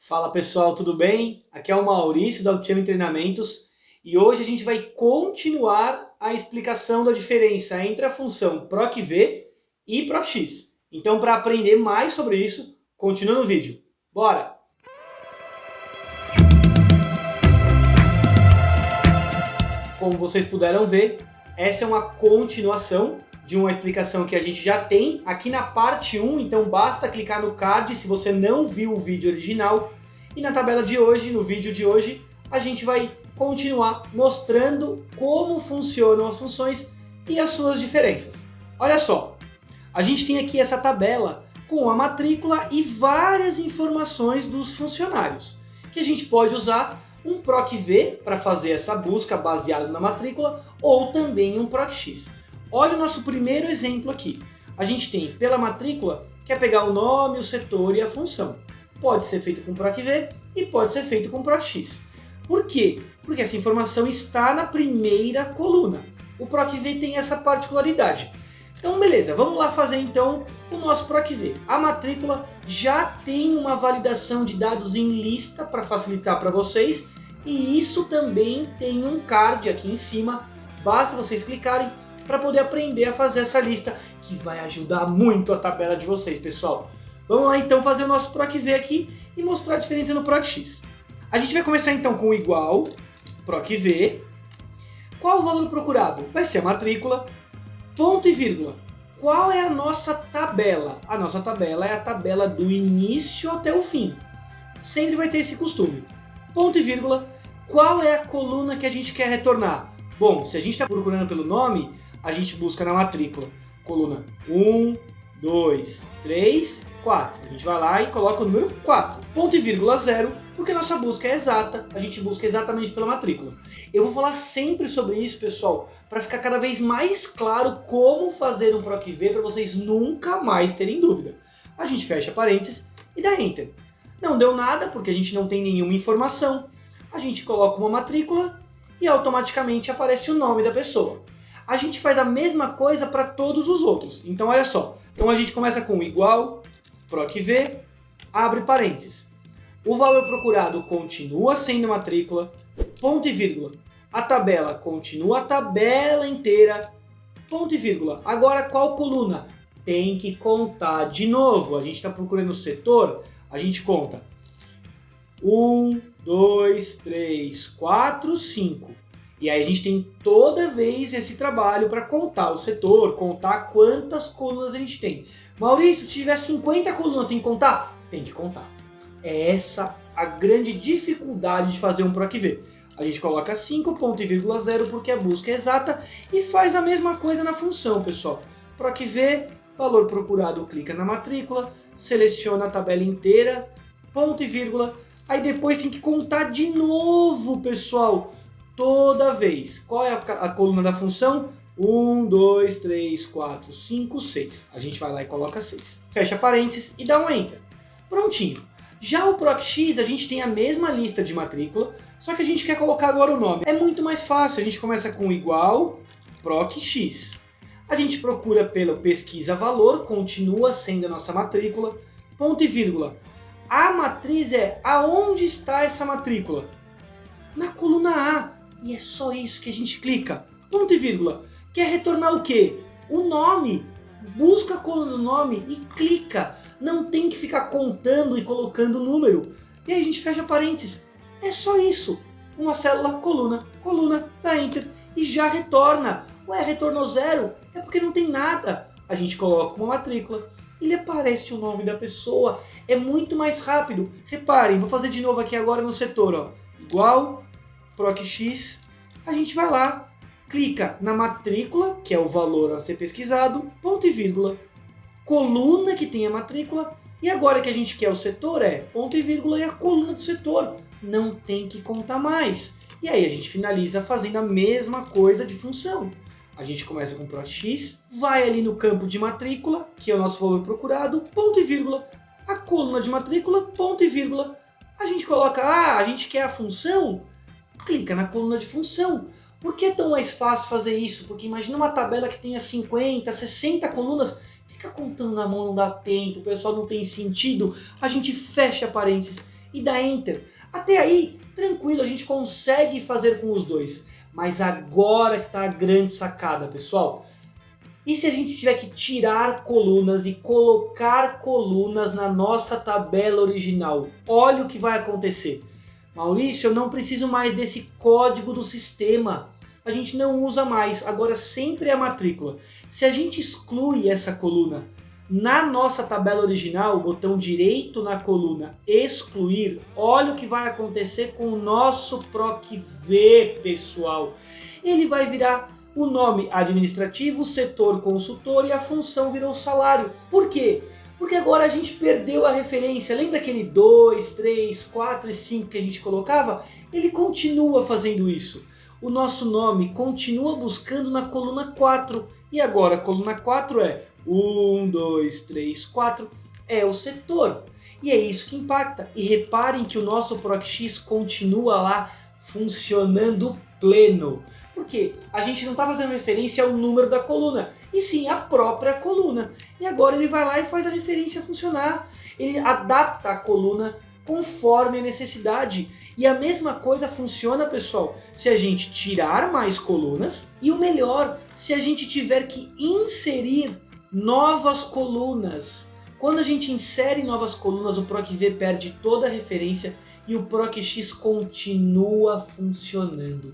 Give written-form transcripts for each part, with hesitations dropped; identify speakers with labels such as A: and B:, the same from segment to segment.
A: Fala pessoal, tudo bem? Aqui é o Maurício da Altiame Treinamentos e hoje a gente vai continuar a explicação da diferença entre a função PROC-V e PROC-X. Então, para aprender mais sobre isso, continua no vídeo. Bora! Como vocês puderam ver, essa é uma continuação de uma explicação que a gente já tem aqui na parte 1, então basta clicar no card se você não viu o vídeo original. E na tabela de hoje, no vídeo de hoje, a gente vai continuar mostrando como funcionam as funções e as suas diferenças. Olha só, a gente tem aqui essa tabela com a matrícula e várias informações dos funcionários, que a gente pode usar um PROC-V para fazer essa busca baseada na matrícula ou também um PROC-X. Olha o nosso primeiro exemplo aqui. A gente tem pela matrícula, que é pegar o nome, o setor e a função. Pode ser feito com PROC-V e pode ser feito com PROC-X. Por quê? Porque essa informação está na primeira coluna. O PROC-V tem essa particularidade. Então beleza, vamos lá fazer então o nosso PROC-V. A matrícula já tem uma validação de dados em lista para facilitar para vocês. E isso também tem um card aqui em cima. Basta vocês clicarem para poder aprender a fazer essa lista, que vai ajudar muito a tabela de vocês, pessoal. Vamos lá então fazer o nosso PROC-V aqui e mostrar a diferença no PROC-X. A gente vai começar então com o igual, PROC-V. Qual o valor procurado? Vai ser a matrícula, ponto e vírgula. Qual é a nossa tabela? A nossa tabela é a tabela do início até o fim. Sempre vai ter esse costume. Ponto e vírgula. Qual é a coluna que a gente quer retornar? Bom, se a gente está procurando pelo nome, a gente busca na matrícula. Coluna 1, 2, 3, 4. A gente vai lá e coloca o número 4. Ponto e vírgula 0, porque nossa busca é exata, a gente busca exatamente pela matrícula. Eu vou falar sempre sobre isso, pessoal, para ficar cada vez mais claro como fazer um PROC-V para vocês nunca mais terem dúvida. A gente fecha parênteses e dá Enter. Não deu nada, porque a gente não tem nenhuma informação. A gente coloca uma matrícula e automaticamente aparece o nome da pessoa. A gente faz a mesma coisa para todos os outros. Então olha só, então a gente começa com igual, PROC-V, abre parênteses. O valor procurado continua sendo matrícula, ponto e vírgula. A tabela continua a tabela inteira, ponto e vírgula. Agora qual coluna? Tem que contar de novo. A gente está procurando o setor, a gente conta 1, 2, 3, 4, 5. E aí a gente tem toda vez esse trabalho para contar o setor, contar quantas colunas a gente tem. Maurício, se tiver 50 colunas, tem que contar? Tem que contar. É essa a grande dificuldade de fazer um PROC-V. A gente coloca 5, ponto e vírgula 0 porque a busca é exata e faz a mesma coisa na função, pessoal. PROC-V, valor procurado, clica na matrícula, seleciona a tabela inteira, ponto e vírgula. Aí depois tem que contar de novo, pessoal, toda vez. Qual é a coluna da função? 1, 2, 3, 4, 5, 6. A gente vai lá e coloca 6. Fecha parênteses e dá um Enter. Prontinho. Já o PROC-X, a gente tem a mesma lista de matrícula, só que a gente quer colocar agora o nome. É muito mais fácil, a gente começa com igual, PROC-X. A gente procura pela pesquisa valor, continua sendo a nossa matrícula, ponto e vírgula. A matriz é aonde está essa matrícula? Na coluna A. E é só isso que a gente clica. Ponto e vírgula. Quer retornar o quê? O nome. Busca a coluna do nome e clica. Não tem que ficar contando e colocando o número. E aí a gente fecha parênteses. É só isso. Uma célula, coluna, dá Enter e já retorna. Ué, retornou 0? É porque não tem nada. A gente coloca uma matrícula e lhe aparece o nome da pessoa. É muito mais rápido. Reparem, vou fazer de novo aqui agora no setor. Ó. Igual, PROC-X, a gente vai lá, clica na matrícula, que é o valor a ser pesquisado, ponto e vírgula, coluna que tem a matrícula, e agora que a gente quer o setor é ponto e vírgula e a coluna do setor. Não tem que contar mais. E aí a gente finaliza fazendo a mesma coisa de função. A gente começa com PROC-X, vai ali no campo de matrícula, que é o nosso valor procurado, ponto e vírgula, a coluna de matrícula, ponto e vírgula. A gente coloca, a gente quer a função, clica na coluna de função. Por que é tão mais fácil fazer isso? Porque imagina uma tabela que tenha 50, 60 colunas, fica contando na mão, não dá tempo, o pessoal não tem sentido. A gente fecha parênteses e dá Enter. Até aí, tranquilo, a gente consegue fazer com os dois. Mas agora que está a grande sacada, pessoal. E se a gente tiver que tirar colunas e colocar colunas na nossa tabela original? Olha o que vai acontecer. Maurício, eu não preciso mais desse código do sistema. A gente não usa mais, agora sempre é a matrícula. Se a gente exclui essa coluna na nossa tabela original, botão direito na coluna excluir, olha o que vai acontecer com o nosso PROC-V, pessoal. Ele vai virar o nome administrativo, o setor consultor e a função virou salário. Por quê? Porque agora a gente perdeu a referência. Lembra aquele 2, 3, 4 e 5 que a gente colocava? Ele continua fazendo isso. O nosso nome continua buscando na coluna 4. E agora a coluna 4 é 1, 2, 3, 4. É o setor. E é isso que impacta. E reparem que o nosso PROC-X continua lá funcionando pleno. Por quê? A gente não está fazendo referência ao número da coluna, e sim à própria coluna. E agora ele vai lá e faz a referência funcionar. Ele adapta a coluna conforme a necessidade. E a mesma coisa funciona, pessoal, se a gente tirar mais colunas. E o melhor, se a gente tiver que inserir novas colunas. Quando a gente insere novas colunas, o PROC-V perde toda a referência e o PROC-X continua funcionando.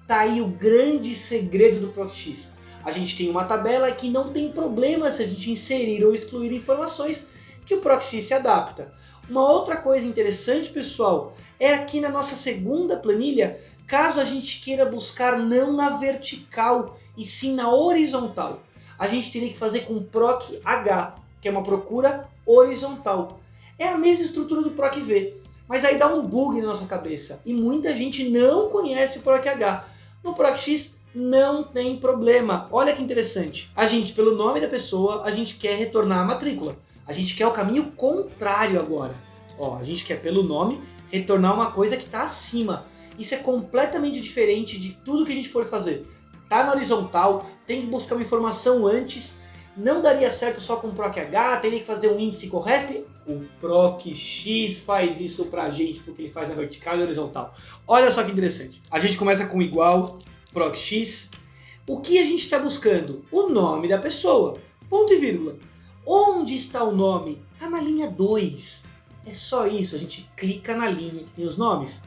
A: Tá aí o grande segredo do PROC-X. A gente tem uma tabela que não tem problema se a gente inserir ou excluir informações, que o PROC-X se adapta. Uma outra coisa interessante, pessoal, é aqui na nossa segunda planilha, caso a gente queira buscar não na vertical, e sim na horizontal. A gente teria que fazer com PROC-H, que é uma procura horizontal. É a mesma estrutura do PROC-V, mas aí dá um bug na nossa cabeça, e muita gente não conhece o PROC-H. No PROC-X não tem problema. Olha que interessante. A gente, pelo nome da pessoa, a gente quer retornar a matrícula. A gente quer o caminho contrário agora. Ó, a gente quer, pelo nome, retornar uma coisa que está acima. Isso é completamente diferente de tudo que a gente for fazer. Tá na horizontal, tem que buscar uma informação antes. Não daria certo só com o PROC-H, teria que fazer um índice corresp. O PROC-X faz isso pra gente, porque ele faz na vertical e horizontal. Olha só que interessante. A gente começa com igual, PROC-X. O que a gente está buscando? O nome da pessoa. Ponto e vírgula. Onde está o nome? Está na linha 2. É só isso, a gente clica na linha que tem os nomes.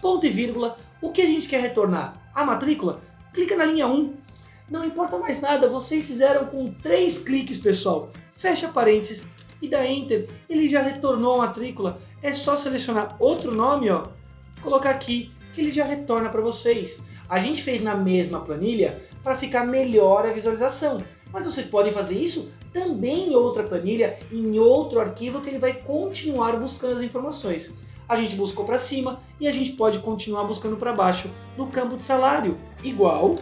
A: Ponto e vírgula. O que a gente quer retornar? A matrícula? Clica na linha 1. Não importa mais nada, vocês fizeram com 3 cliques, pessoal. Fecha parênteses e dá Enter. Ele já retornou a matrícula. É só selecionar outro nome, ó, colocar aqui, que ele já retorna para vocês. A gente fez na mesma planilha para ficar melhor a visualização. Mas vocês podem fazer isso também em outra planilha, em outro arquivo, que ele vai continuar buscando as informações. A gente buscou para cima e a gente pode continuar buscando para baixo no campo de salário. Igual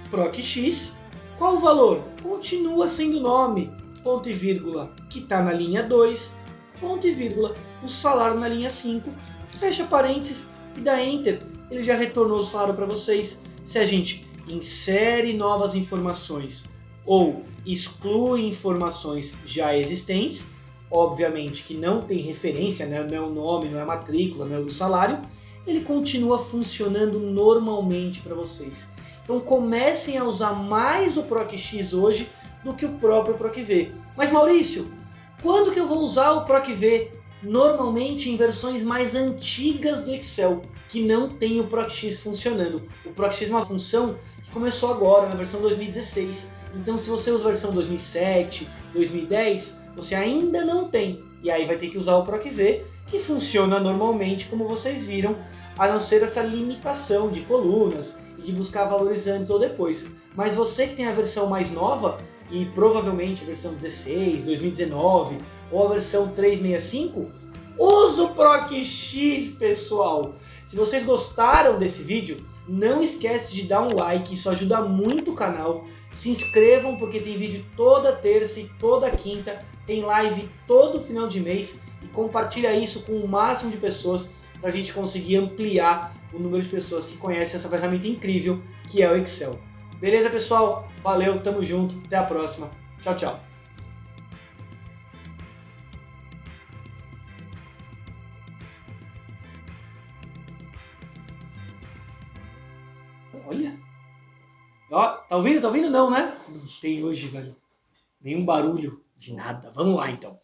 A: PROC-X, qual o valor? Continua sendo o nome, ponto e vírgula, que está na linha 2, ponto e vírgula, o salário na linha 5, fecha parênteses e dá Enter. Ele já retornou o salário para vocês. Se a gente insere novas informações ou exclui informações já existentes, obviamente que não tem referência, né? Não é o nome, não é a matrícula, não é o salário, ele continua funcionando normalmente para vocês. Então comecem a usar mais o PROC-X hoje do que o próprio PROC-V. Mas Maurício, quando que eu vou usar o PROC-V? Normalmente em versões mais antigas do Excel, que não tem o PROC-X funcionando. O PROC-X é uma função que começou agora, na versão 2016. Então se você usa a versão 2007, 2010, você ainda não tem. E aí vai ter que usar o PROC-V, que funciona normalmente como vocês viram, a não ser essa limitação de colunas e de buscar valores antes ou depois. Mas você que tem a versão mais nova, e provavelmente a versão 16, 2019 ou a versão 365, usa o PROC-X, pessoal! Se vocês gostaram desse vídeo, não esquece de dar um like, isso ajuda muito o canal. Se inscrevam porque tem vídeo toda terça e toda quinta, tem live todo final de mês, e compartilha isso com o máximo de pessoas para a gente conseguir ampliar o número de pessoas que conhecem essa ferramenta incrível que é o Excel. Beleza, pessoal? Valeu, tamo junto, até a próxima. Tchau, tchau. Olha. Ó, tá ouvindo? Tá ouvindo não, né? Não tem hoje, velho. Nenhum barulho de nada. Vamos lá, então.